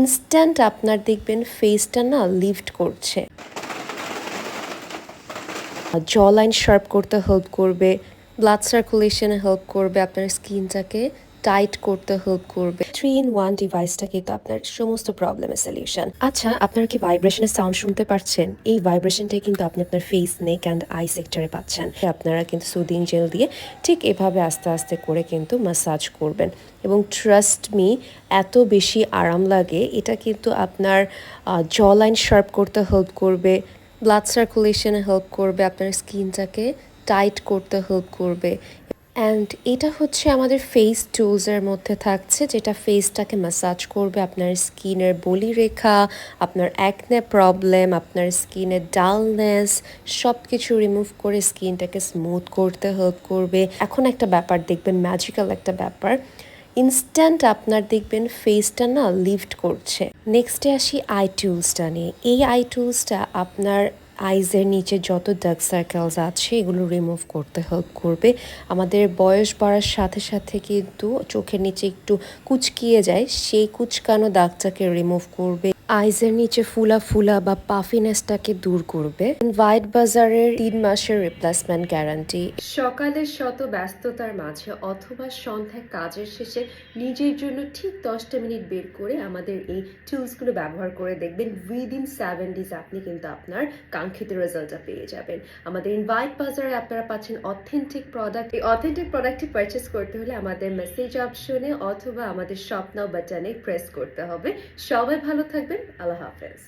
Instant আপনার দেখবেন ফেসটা না লিফট করছে, জ লাইন শার্প করতে হেল্প করবে, ব্লাড সার্কুলেশনে হেল্প করবে, আপনার স্কিনটাকে টাইট করতে হেল্প করবে। 3-in-1 ডিভাইসটা কিন্তু আপনার সমস্ত প্রবলেমের সলিউশন। আচ্ছা, আপনারা কি ভাইব্রেশনের সাউন্ড শুনতে পাচ্ছেন? এই ভাইব্রেশনটাই কিন্তু আপনি আপনার ফেস, নেক অ্যান্ড আই সেক্টরে পাচ্ছেন। আপনারা কিন্তু সুদিং জেল দিয়ে ঠিক এভাবে আস্তে আস্তে করে কিন্তু ম্যাসাজ করবেন এবং ট্রাস্ট মি, এত বেশি আরাম লাগে। এটা কিন্তু আপনার জ লাইন শার্প করতে হেল্প করবে, ব্লাড সার্কুলেশনে হেল্প করবে, আপনার স্কিনটাকে টাইট করতে হেল্প করবে। অ্যান্ড এটা হচ্ছে আমাদের ফেস টুলসের মধ্যে থাকছে, যেটা ফেসটাকে ম্যাসাজ করবে, আপনার স্কিনের বলিরেখা, আপনার অ্যাকনে প্রবলেম, আপনার স্কিনের ডালনেস সব কিছু রিমুভ করে স্কিনটাকে স্মুথ করতে হেল্প করবে। এখন একটা ব্যাপার দেখবেন, ম্যাজিক্যাল একটা ব্যাপার, ইনস্ট্যান্ট আপনার দেখবেন ফেসটা না লিফট করছে। নেক্সটে আসি আই টুলসটা নিয়ে। এই আই টুলসটা আপনার আইজের নিচে যত ডার্ক সার্কেলস আছে এগুলো রিমুভ করতে হেল্প করবে। আমাদের বয়স বাড়ার সাথে সাথে কিন্তু চোখের নিচে একটু কুচকিয়ে যায়, সেই কুচকানো দাগটাকে রিমুভ করবে, আইজের নিচে ফুলা ফুলা বা পাফিনেসটাকে দূর করবে। হোয়াইট বাজারের 3 মাসের রিপ্লেসমেন্ট গ্যারান্টি। সকালের শত ব্যস্ততার মাঝে অথবা সন্ধ্যায় কাজের শেষে নিজের জন্য ঠিক 10টা মিনিট বের করে আমাদের এই টুলসগুলো ব্যবহার করে দেখবেন, উইদিন 7 ডেজ আপনি কিন্তু আপনার কাঙ্ক্ষিত রেজাল্টটা পেয়ে যাবেন। আমাদের হোয়াইট বাজারে আপনারা পাচ্ছেন অথেন্টিক প্রোডাক্ট। এই অথেন্টিক প্রোডাক্টটি পারচেস করতে হলে আমাদের মেসেজ অপশনে অথবা আমাদের শপ নাও বাটনে প্রেস করতে হবে। সবাই ভালো থাকবেন। আল্লাহ হাফেজ।